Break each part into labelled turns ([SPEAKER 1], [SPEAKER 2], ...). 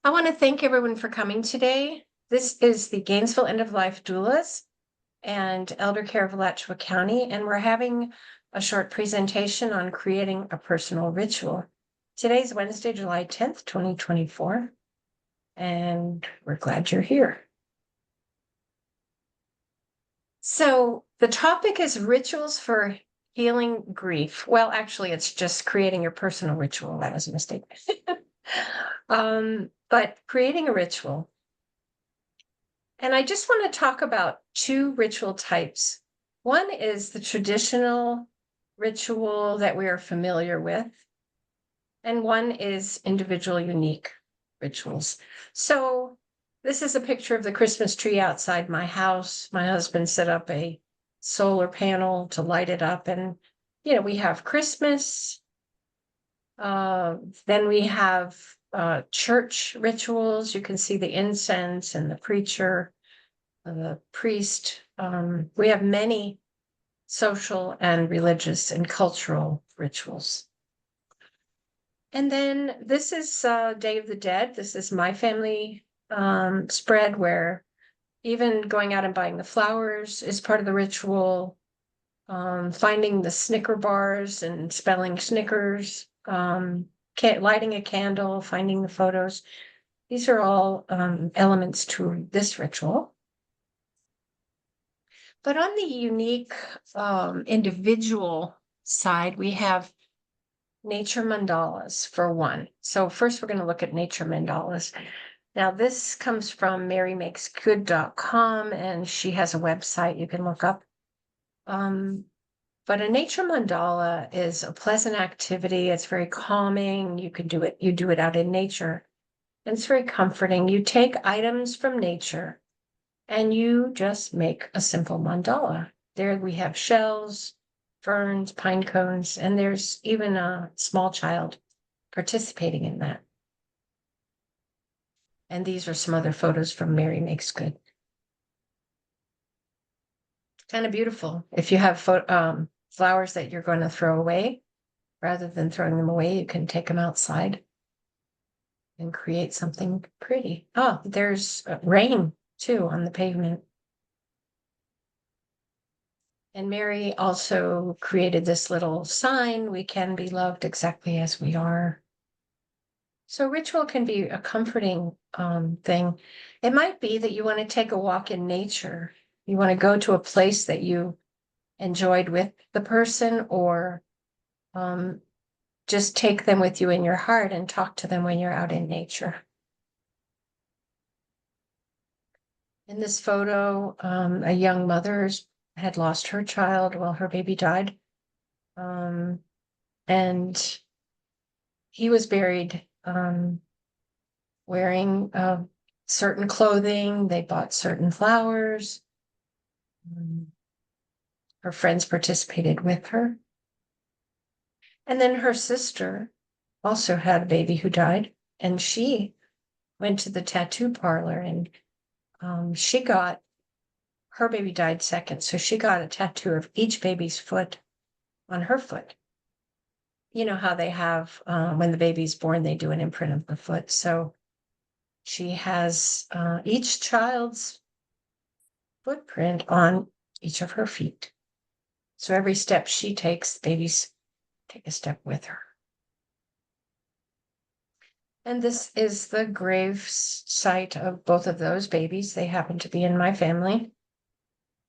[SPEAKER 1] I want to thank everyone for coming today. This is the Gainesville End-of-Life Doulas and Elder Care of Alachua County, and we're having a short presentation on creating a personal ritual. Today's Wednesday, July 10th, 2024, and we're glad you're here. So the topic is rituals for healing grief. Well, actually, it's just creating your personal ritual. That was a mistake. But creating a ritual. And I just want to talk about two ritual types. One is the traditional ritual that we are familiar with, and one is individual, unique rituals. So this is a picture of the Christmas tree outside my house. My husband set up a solar panel to light it up, and we have Christmas. Then we have church rituals. You can see the incense and the preacher, the priest. We have many social and religious and cultural rituals. And then this is Day of the Dead. This is my family spread, where even going out and buying the flowers is part of the ritual. Finding the Snicker bars and spelling Snickers, lighting a candle, finding the photos. These are all elements to this ritual. But on the unique individual side, we have nature mandalas for one. So first we're going to look at nature mandalas. Now this comes from marymakesgood.com, and she has a website you can look up. But a nature mandala is a pleasant activity. It's very calming. You do it out in nature. And it's very comforting. You take items from nature and you just make a simple mandala. There we have shells, ferns, pine cones, and there's even a small child participating in that. And these are some other photos from Mary Makes Good. Kind of beautiful. If you have flowers that you're going to throw away, rather than throwing them away, you can take them outside and create something pretty. Oh, there's rain too on the pavement. And Mary also created this little sign: we can be loved exactly as we are. So ritual can be a comforting thing. It might be that you want to take a walk in nature. You want to go to a place that you enjoyed with the person, or just take them with you in your heart and talk to them when you're out in nature. In this photo, a young mother had lost her child while her baby died. And he was buried wearing certain clothing. They bought certain flowers. Her friends participated with her. And then her sister also had a baby who died, and she went to the tattoo parlor, and her baby died second, so she got a tattoo of each baby's foot on her foot. You know how they have, when the baby's born, they do an imprint of the foot. So she has each child's footprint on each of her feet. So every step she takes, babies take a step with her. And this is the grave site of both of those babies. They happen to be in my family.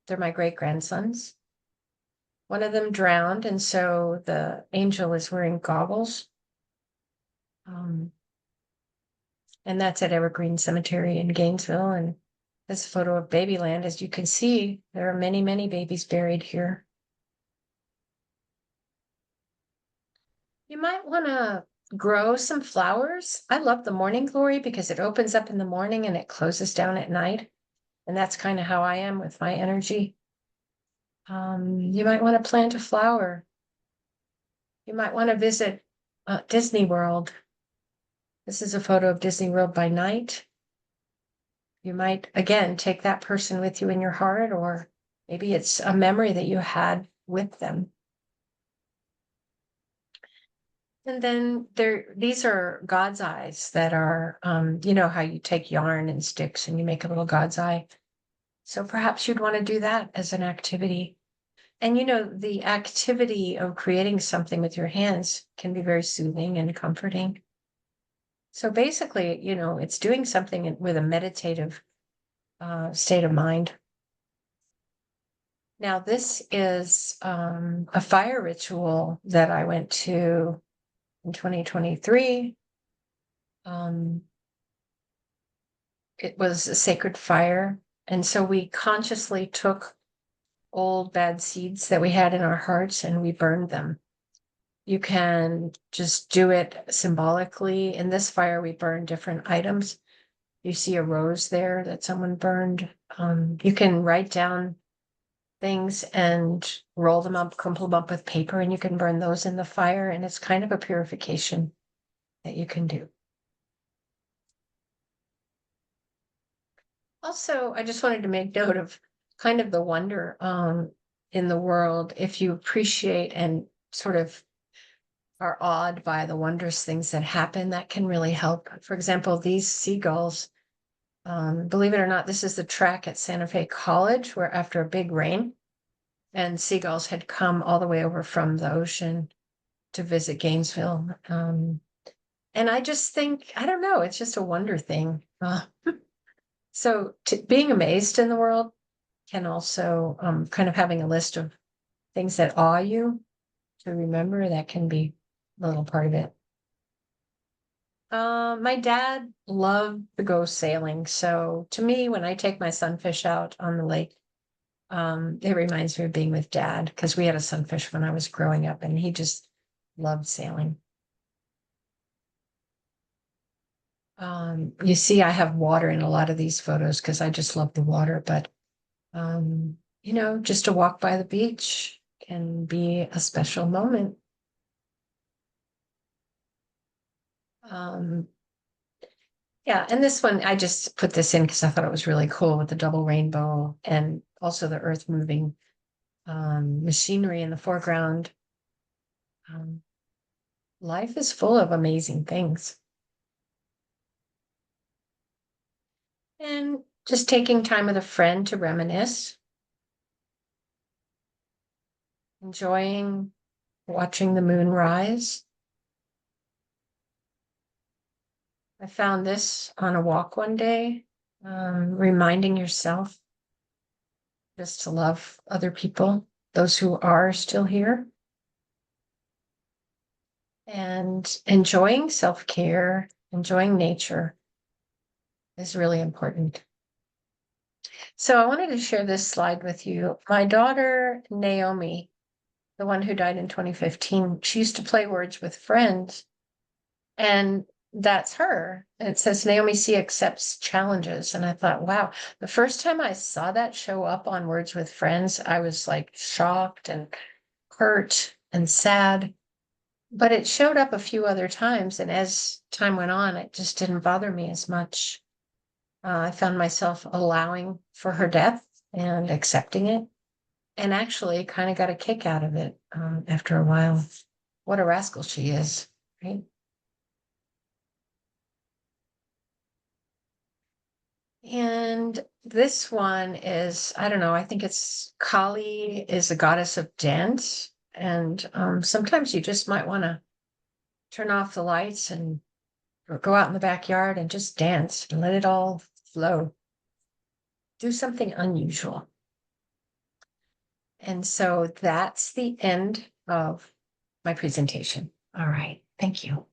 [SPEAKER 1] They're my great-grandsons. One of them drowned, and so the angel is wearing goggles. And that's at Evergreen Cemetery in Gainesville. And this photo of Babyland. As you can see, there are many, many babies buried here. You might want to grow some flowers. I love the morning glory because it opens up in the morning and it closes down at night. And that's kind of how I am with my energy. You might want to plant a flower. You might want to visit Disney World. This is a photo of Disney World by night. You might, again, take that person with you in your heart, or maybe it's a memory that you had with them. And then these are God's eyes that are, you know, how you take yarn and sticks and you make a little God's eye. So perhaps you'd want to do that as an activity. And, you know, the activity of creating something with your hands can be very soothing and comforting. So basically, you know, it's doing something with a meditative state of mind. Now, this is a fire ritual that I went to in 2023. It was a sacred fire. And so we consciously took old bad seeds that we had in our hearts and we burned them. You can just do it symbolically. In this fire, we burn different items. You see a rose there that someone burned. You can write down things and roll them up, crumple them up with paper, and you can burn those in the fire. And it's kind of a purification that you can do. Also, I just wanted to make note of kind of the wonder in the world. If you appreciate and sort of are awed by the wondrous things that happen, that can really help. For example, these seagulls, believe it or not, this is the track at Santa Fe College where after a big rain, and seagulls had come all the way over from the ocean to visit Gainesville. And I just think, I don't know, it's just a wonder thing. So being amazed in the world can also kind of having a list of things that awe you to remember, that can be a little part of it. My dad loved to go sailing. So to me, when I take my sunfish out on the lake, it reminds me of being with dad because we had a sunfish when I was growing up and he just loved sailing. You see, I have water in a lot of these photos because I just love the water, but you know, just to walk by the beach can be a special moment. Yeah, and this one, I just put this in because I thought it was really cool with the double rainbow and also the earth moving machinery in the foreground. Life is full of amazing things. And just taking time with a friend to reminisce, enjoying watching the moon rise. I found this on a walk one day, reminding yourself just to love other people, those who are still here, and enjoying self-care, enjoying nature is really important. So I wanted to share this slide with you. My daughter, Naomi, the one who died in 2015, she used to play words with friends, and that's her. It says Naomi C accepts challenges. And I thought, wow, the first time I saw that show up on Words with Friends, I was like shocked and hurt and sad. But it showed up a few other times. And as time went on, it just didn't bother me as much. I found myself allowing for her death and accepting it, and actually kind of got a kick out of it after a while. What a rascal she is, right? And this one is, I don't know, I think it's Kali is a goddess of dance. And sometimes you just might want to turn off the lights and or go out in the backyard and just dance and let it all flow. Do something unusual. And so that's the end of my presentation. All right. Thank you.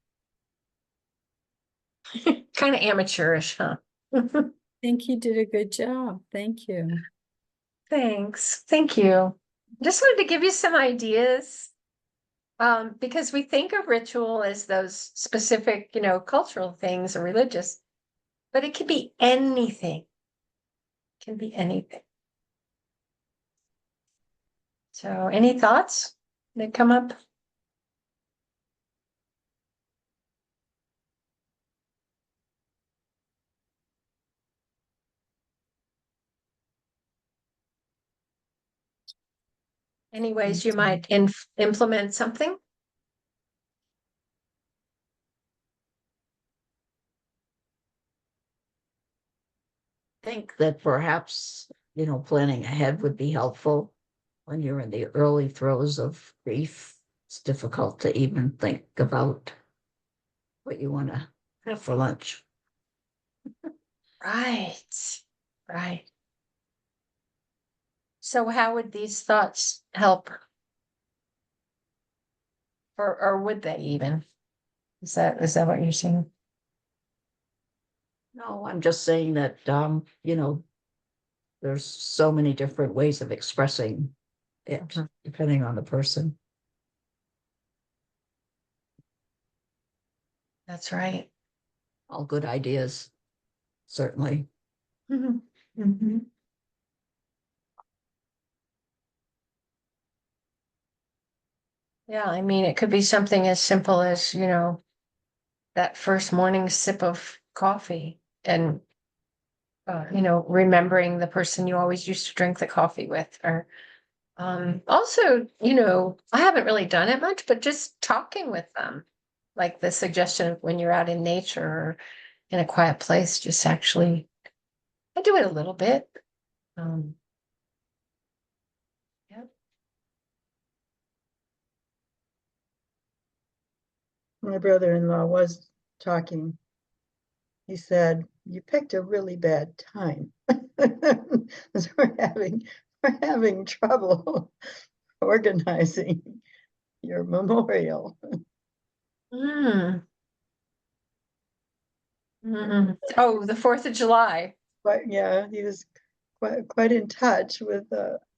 [SPEAKER 1] Kind of amateurish, huh?
[SPEAKER 2] I think you did a good job. Thank you.
[SPEAKER 1] Thanks. Thank you. Just wanted to give you some ideas. Because we think of ritual as those specific, you know, cultural things or religious, but it can be anything. It can be anything. So any thoughts that come up? Any ways you might implement something?
[SPEAKER 3] think that perhaps, planning ahead would be helpful when you're in the early throes of grief. It's difficult to even think about what you want to have for lunch.
[SPEAKER 1] Right, right. So how would these thoughts help? Or would they even? Is that what you're saying?
[SPEAKER 3] No, I'm just saying that, there's so many different ways of expressing it,
[SPEAKER 1] Mhm.
[SPEAKER 3] depending on the person.
[SPEAKER 1] That's right.
[SPEAKER 3] All good ideas, certainly.
[SPEAKER 1] Mhm. Mhm. Yeah, I mean, it could be something as simple as, that first morning sip of coffee and, remembering the person you always used to drink the coffee with, or also, I haven't really done it much, but just talking with them, like the suggestion of when you're out in nature or in a quiet place, just actually, I do it a little bit. Um, yeah.
[SPEAKER 2] My brother-in-law was talking. He said, "You picked a really bad time." 'Cause we're having trouble organizing your memorial.
[SPEAKER 1] Mm, Oh, the 4th of July.
[SPEAKER 2] But yeah, he was quite in touch with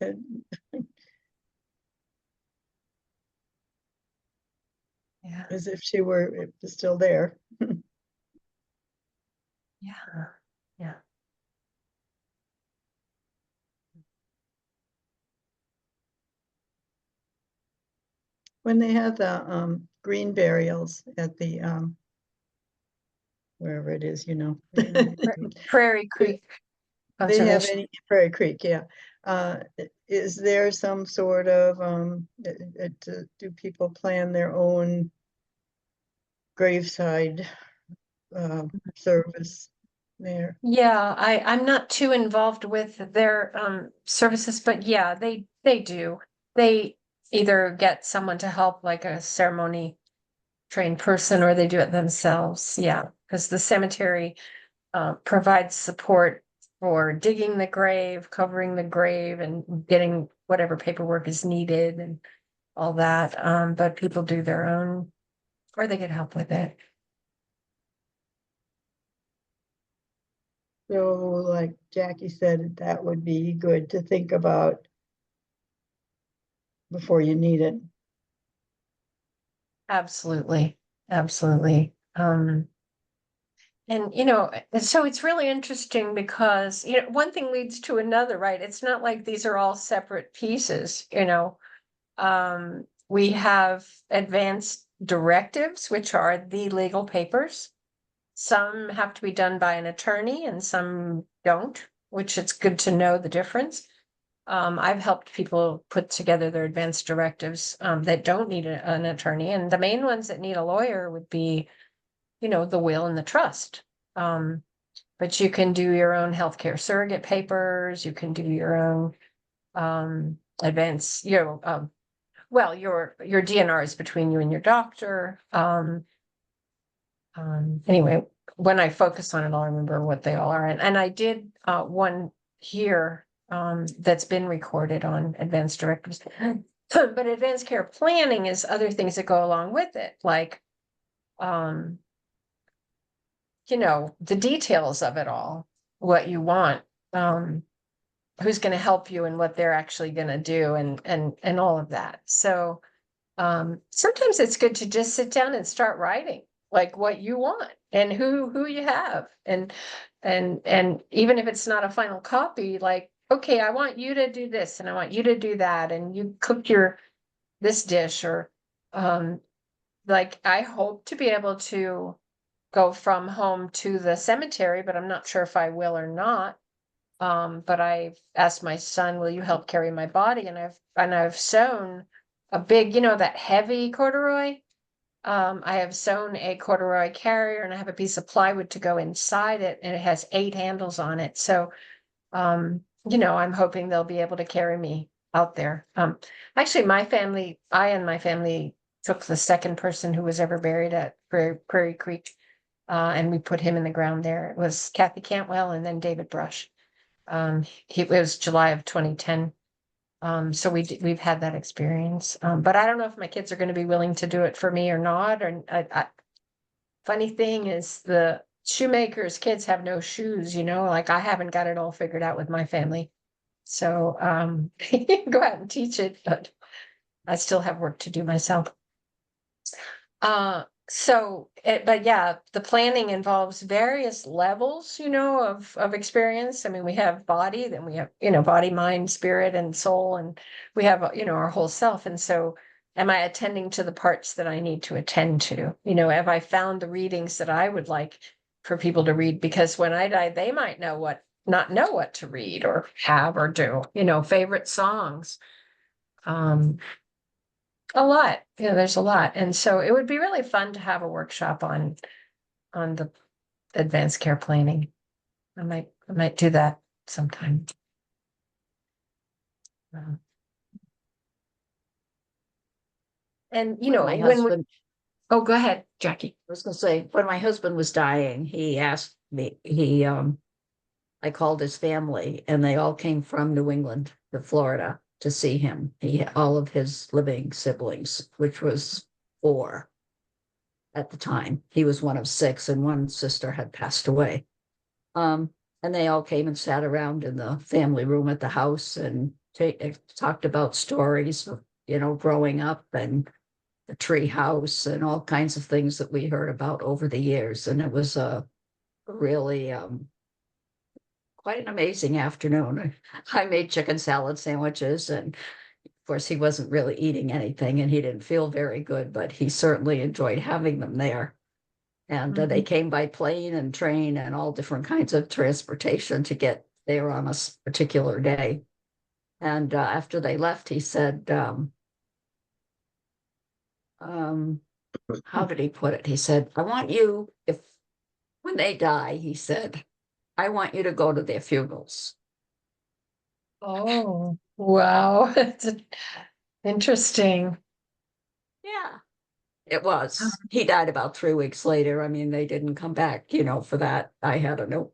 [SPEAKER 2] and
[SPEAKER 1] Yeah,
[SPEAKER 2] as if she were still there.
[SPEAKER 1] yeah, yeah.
[SPEAKER 2] When they had the green burials at the wherever it is,
[SPEAKER 1] Prairie
[SPEAKER 2] Do
[SPEAKER 1] Creek
[SPEAKER 2] they have
[SPEAKER 1] Conservation.
[SPEAKER 2] any Prairie Creek, yeah. Is there some sort of do people plan their own graveside service there?
[SPEAKER 1] Yeah, I'm not too involved with their services, but yeah, they do. They either get someone to help, like a ceremony trained person, or they do it themselves. Yeah, because the cemetery provides support for digging the grave, covering the grave, and getting whatever paperwork is needed and all that. But people do their own, or they get help with it.
[SPEAKER 2] So like Jackie said, that would be good to think about before you need it.
[SPEAKER 1] Absolutely, absolutely. And so it's really interesting because one thing leads to another, right? It's not like these are all separate pieces. We have advanced directives, which are the legal papers. Some have to be done by an attorney and some don't, which it's good to know the difference. I've helped people put together their advanced directives that don't need an attorney, and the main ones that need a lawyer would be, the will and the trust. But you can do your own healthcare surrogate papers. You can do your own advance, well, your DNR is between you and your doctor. Anyway, when I focus on it, I'll remember what they all are. And I did one here that's been recorded on advanced directives. But advanced care planning is other things that go along with it, like um, the details of it all, what you want, who's going to help you and what they're actually going to do, and all of that. So sometimes it's good to just sit down and start writing like what you want and who you have, and even if it's not a final copy, like, okay, I want you to do this and I want you to do that, and you cook this dish, or like, I hope to be able to go from home to the cemetery, but I'm not sure if I will or not. But I've asked my son, will you help carry my body? And I've sewn a big, that heavy corduroy. I have sewn a corduroy carrier and I have a piece of plywood to go inside it, and it has 8 handles on it. So, I'm hoping they'll be able to carry me out there. Actually, I and my family took the second person who was ever buried at Prairie Creek, and we put him in the ground there. It was Kathy Cantwell and then David Brush. It was July of 2010. So we've had that experience. But I don't know if my kids are going to be willing to do it for me or not. Or funny thing is, the shoemakers' kids have no shoes, like I haven't got it all figured out with my family. So go out and teach it, but I still have work to do myself. But yeah, the planning involves various levels, of experience. I mean, we have body, then we have, body, mind, spirit, and soul, and we have, our whole self. And so, am I attending to the parts that I need to attend to? Have I found the readings that I would like for people to read? Because when I die, they might not know what to read or have or do, favorite songs. A lot, there's a lot. And so it would be really fun to have a workshop on the advanced care planning. I might do that sometime. And
[SPEAKER 3] My husband,
[SPEAKER 1] oh, go ahead, Jackie.
[SPEAKER 3] I was gonna say, when my husband was dying, he asked me, I called his family and they all came from New England to Florida to see him. All of his living siblings, which was 4 at the time. He was one of 6 and one sister had passed away. And they all came and sat around in the family room at the house and talked about stories of, growing up and the tree house and all kinds of things that we heard about over the years. And it was a really quite an amazing afternoon. I made chicken salad sandwiches, and of course he wasn't really eating anything and he didn't feel very good, but he certainly enjoyed having them there. And they came by plane and train and all different kinds of transportation to get there on a particular day. And after they left, he said, how did he put it? He said, I want you, when they die, he said, I want you to go to their funerals.
[SPEAKER 1] Oh, wow. It's interesting.
[SPEAKER 3] Yeah, it was. He died about 3 weeks later. I mean, they didn't come back, for that. I had a note,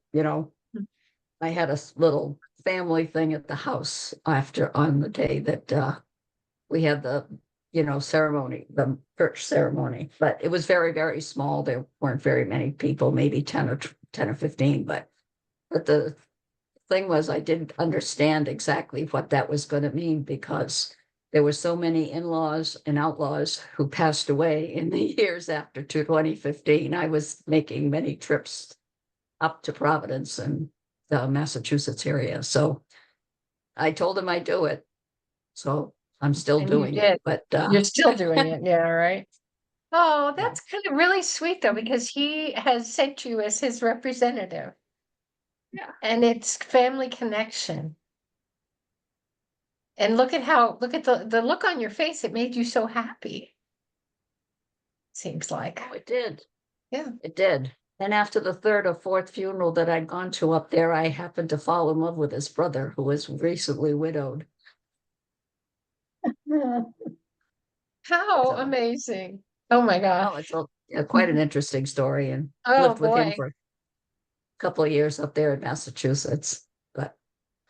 [SPEAKER 3] I had a little family thing at the house on the day that we had the, ceremony, the church ceremony. But it was very, very small. There weren't very many people, maybe 10 or 15. But the thing was, I didn't understand exactly what that was going to mean because there were so many in-laws and outlaws who passed away in the years after 2015. I was making many trips up to Providence and the Massachusetts area. So I told him I'd do it. So I'm still
[SPEAKER 1] And
[SPEAKER 3] doing
[SPEAKER 1] you
[SPEAKER 3] it.
[SPEAKER 1] did.
[SPEAKER 3] But
[SPEAKER 1] You're still doing it. Yeah, right. Oh,
[SPEAKER 3] yeah.
[SPEAKER 1] that's kind of really sweet though, because he has sent you as his representative.
[SPEAKER 3] Yeah.
[SPEAKER 1] And it's family connection. And look at the look on your face. It made you so happy. Seems like.
[SPEAKER 3] Oh, it did.
[SPEAKER 1] Yeah.
[SPEAKER 3] It did. And after the 3rd or 4th funeral that I'd gone to up there, I happened to fall in love with his brother, who was recently widowed.
[SPEAKER 1] How
[SPEAKER 3] So,
[SPEAKER 1] amazing. Oh my
[SPEAKER 3] oh,
[SPEAKER 1] gosh.
[SPEAKER 3] it's quite an interesting story, and
[SPEAKER 1] Oh
[SPEAKER 3] lived with him
[SPEAKER 1] boy.
[SPEAKER 3] for a couple of years up there in Massachusetts, but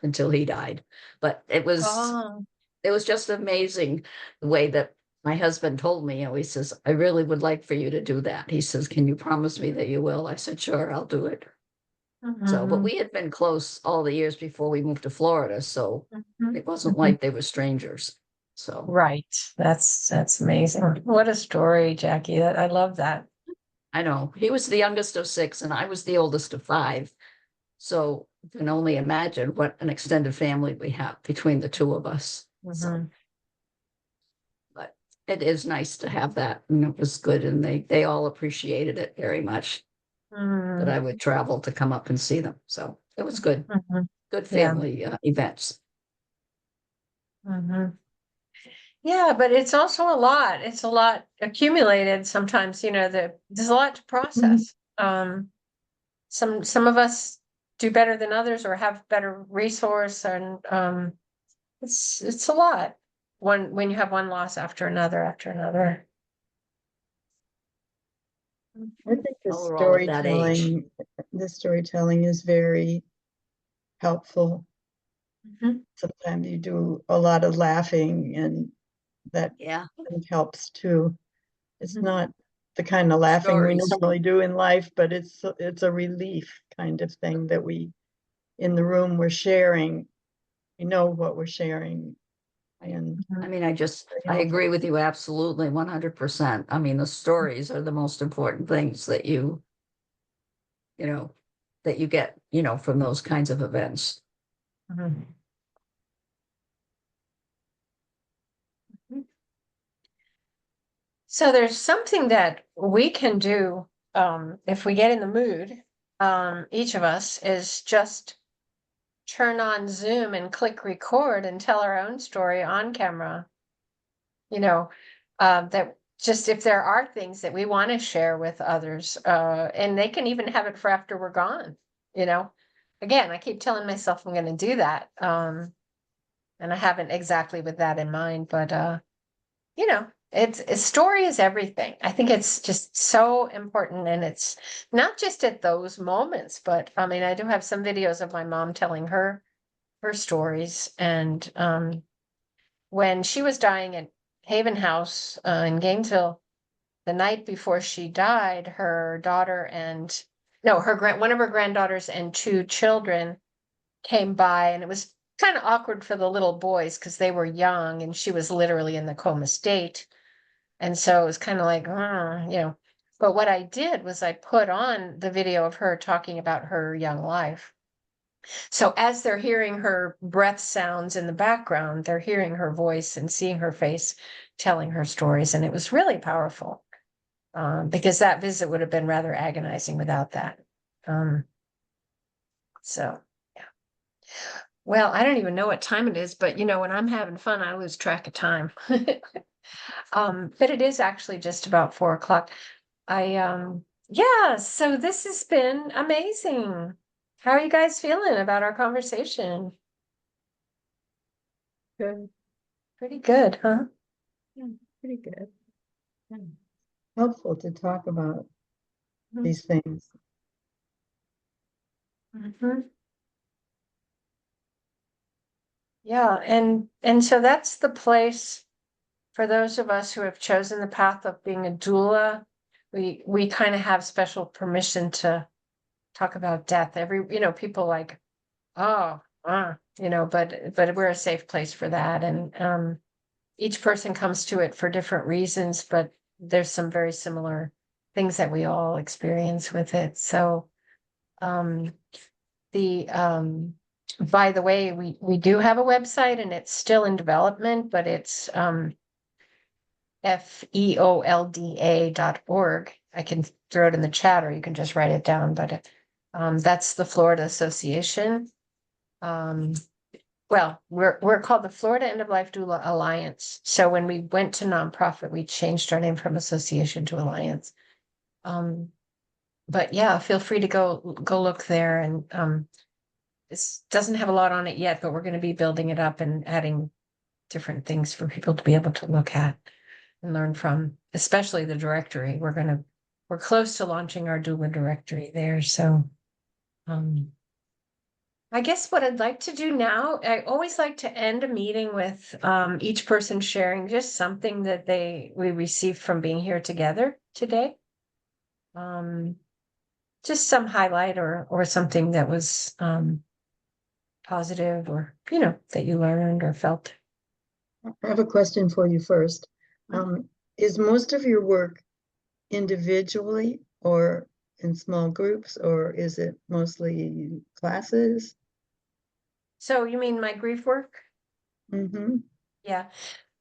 [SPEAKER 3] until he died. But it was
[SPEAKER 1] Oh.
[SPEAKER 3] just amazing the way that my husband told me. He says, I really would like for you to do that. He says, can you promise me that you will? I said, sure, I'll do it. So, but we had been close all the years before we moved to Florida, so it wasn't like they were strangers. So,
[SPEAKER 1] Right. That's amazing. What a story, Jackie. I love that.
[SPEAKER 3] I know he was the youngest of 6 and I was the oldest of 5. So you can only imagine what an extended family we have between the 2 of us. So, but it is nice to have that, and it was good, and they all appreciated it very much that I would travel to come up and see them. So it was good, good
[SPEAKER 1] Yeah.
[SPEAKER 3] family events.
[SPEAKER 1] Yeah, but it's also a lot. It's a lot accumulated sometimes, there's a lot to process. Some of us do better than others or have better resource and it's a lot when you have one loss after another after another.
[SPEAKER 2] I think
[SPEAKER 3] Oh, we're all at that age.
[SPEAKER 2] the storytelling is very helpful.
[SPEAKER 1] Mhm.
[SPEAKER 2] Sometimes you do a lot of laughing and that
[SPEAKER 3] Yeah.
[SPEAKER 2] I think helps too. It's
[SPEAKER 1] Mhm.
[SPEAKER 2] not the kind of laughing we
[SPEAKER 3] Stories.
[SPEAKER 2] normally do in life, but it's a relief kind of thing that in the room we're sharing. We know what we're sharing and
[SPEAKER 3] I mean, I
[SPEAKER 2] helpful.
[SPEAKER 3] agree with you absolutely 100%. I mean, the stories are the most important things that you know, that you get, from those kinds of events.
[SPEAKER 1] Mhm. So there's something that we can do if we get in the mood. Each of us is just turn on Zoom and click record and tell our own story on camera. That just if there are things that we want to share with others, and they can even have it for after we're gone. You know, Again, I keep telling myself I'm going to do that, and I haven't exactly with that in mind, but it's story is everything. I think it's just so important, and it's not just at those moments, but I mean, I do have some videos of my mom telling her stories, and when she was dying at Haven House in Gainesville, the night before she died, her daughter and no, one of her granddaughters and two children came by, and it was kind of awkward for the little boys because they were young and she was literally in the coma state. And so it was kind of like, But what I did was I put on the video of her talking about her young life. So as they're hearing her breath sounds in the background, they're hearing her voice and seeing her face telling her stories. And it was really powerful because that visit would have been rather agonizing without that. Um, so, yeah. Well, I don't even know what time it is, but when I'm having fun, I lose track of time. But it is actually just about 4 o'clock. Yeah, so this has been amazing. How are you guys feeling about our conversation?
[SPEAKER 2] Good.
[SPEAKER 1] Pretty good, huh?
[SPEAKER 2] Yeah, pretty good. Yeah. Helpful to talk about
[SPEAKER 1] Mhm.
[SPEAKER 2] these things.
[SPEAKER 1] Mhm. Yeah, and so that's the place for those of us who have chosen the path of being a doula. We kind of have special permission to talk about death. People like, oh, but we're a safe place for that. And each person comes to it for different reasons, but there's some very similar things that we all experience with it. So the by the way, we do have a website and it's still in development, but it's feolda.org. I can throw it in the chat or you can just write it down, but that's the Florida Association. Well, we're called the Florida End-of-Life Doula Alliance. So when we went to nonprofit, we changed our name from association to alliance. But yeah, feel free to go look there. And this doesn't have a lot on it yet, but we're going to be building it up and adding different things for people to be able to look at and learn from, especially the directory. We're close to launching our doula directory there. So I guess what I'd like to do now, I always like to end a meeting with each person sharing just something that we received from being here together today. Just some highlight or something that was positive or that you learned or felt.
[SPEAKER 2] I have a question for you first. Is most of your work individually or in small groups, or is it mostly classes?
[SPEAKER 1] So you mean my grief work?
[SPEAKER 2] Mm-hmm.
[SPEAKER 1] Yeah.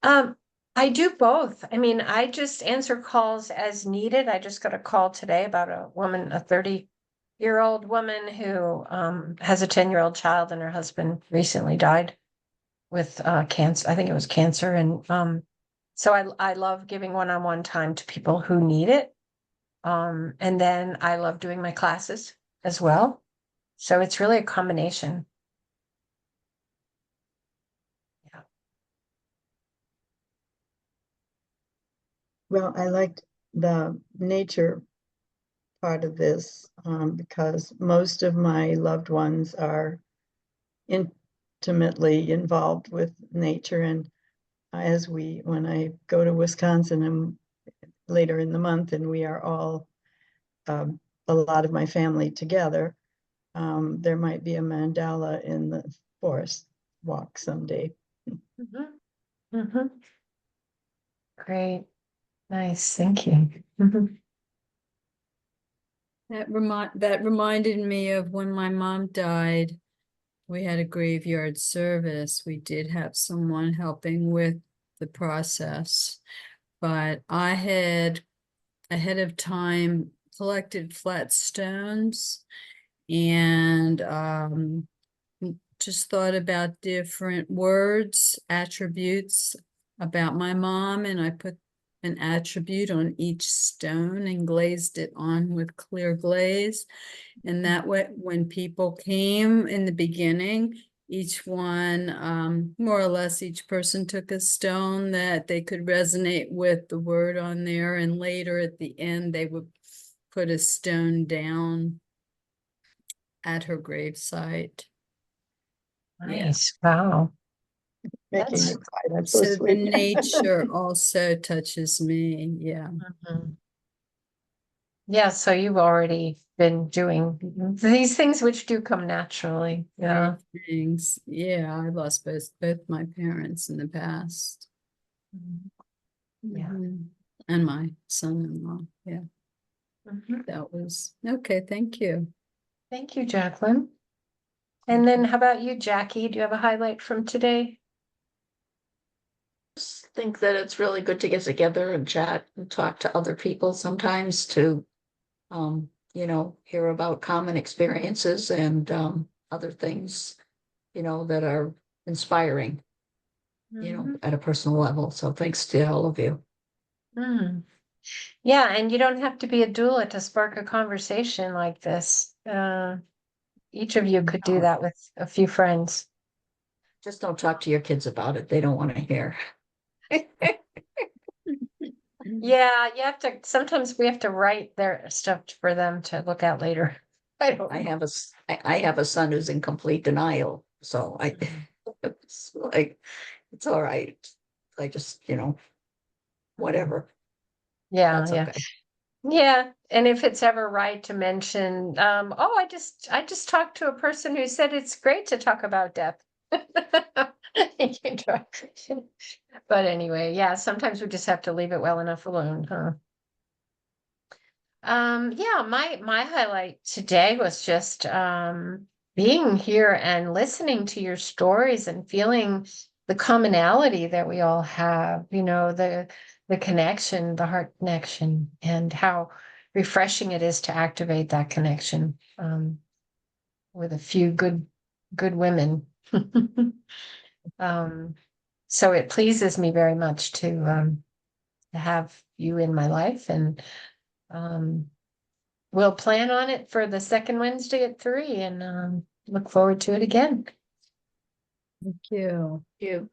[SPEAKER 1] Um, I do both. I mean, I just answer calls as needed. I just got a call today about a woman, a 30-year-old woman who has a 10-year-old child, and her husband recently died with cancer. I think it was cancer. And So I love giving one-on-one time to people who need it. And then I love doing my classes as well. So it's really a combination. Yeah.
[SPEAKER 2] Well, I liked the nature part of this because most of my loved ones are intimately involved with nature. And when I go to Wisconsin and later in the month, and we are all a lot of my family together, there might be a mandala in the forest walk someday.
[SPEAKER 1] Great. Nice. Thank you.
[SPEAKER 4] That reminded me of when my mom died. We had a graveyard service. We did have someone helping with the process, but I had ahead of time collected flat stones and just thought about different words, attributes about my mom, and I put an attribute on each stone and glazed it on with clear glaze. And that way, when people came in the beginning, each one, more or less, each person took a stone that they could resonate with the word on there. And later at the end, they would put a stone down at her gravesite.
[SPEAKER 1] Nice. Wow.
[SPEAKER 2] Making
[SPEAKER 1] That's-
[SPEAKER 2] me cry. That's so
[SPEAKER 4] So the
[SPEAKER 2] sweet.
[SPEAKER 4] nature also touches me. Yeah.
[SPEAKER 1] Yeah, so you've already been doing these things which do come naturally. Yeah.
[SPEAKER 4] Great things. Yeah, I lost both my parents in the past.
[SPEAKER 1] Yeah.
[SPEAKER 4] Mhm. And my son-in-law. Yeah, that was okay. Thank you.
[SPEAKER 1] Thank you, Jacqueline. And then how about you, Jackie? Do you have a highlight from today?
[SPEAKER 3] Just think that it's really good to get together and chat and talk to other people sometimes to, hear about common experiences and other things, that are inspiring, at a personal level. So thanks to all of you.
[SPEAKER 1] Mm. Yeah, and you don't have to be a doula to spark a conversation like this. Each of you could do that with a few friends.
[SPEAKER 3] Just don't talk to your kids about it. They don't want to hear.
[SPEAKER 1] Yeah, you have to, sometimes we have to write their stuff for them to look at later. I don't
[SPEAKER 3] I
[SPEAKER 1] know.
[SPEAKER 3] have a son who's in complete denial. So it's like, it's all right. I just, whatever.
[SPEAKER 1] Yeah,
[SPEAKER 3] That's
[SPEAKER 1] yeah.
[SPEAKER 3] okay.
[SPEAKER 1] Yeah, and if it's ever right to mention, oh, I just talked to a person who said it's great to talk about death. You can try. But anyway, yeah, sometimes we just have to leave it well enough alone, huh? Yeah, my highlight today was just being here and listening to your stories and feeling the commonality that we all have, the connection, the heart connection, and how refreshing it is to activate that connection with a few good women. So it pleases me very much to have you in my life, and we'll plan on it for the second Wednesday at 3 and look forward to it again.
[SPEAKER 4] Thank you.
[SPEAKER 3] You.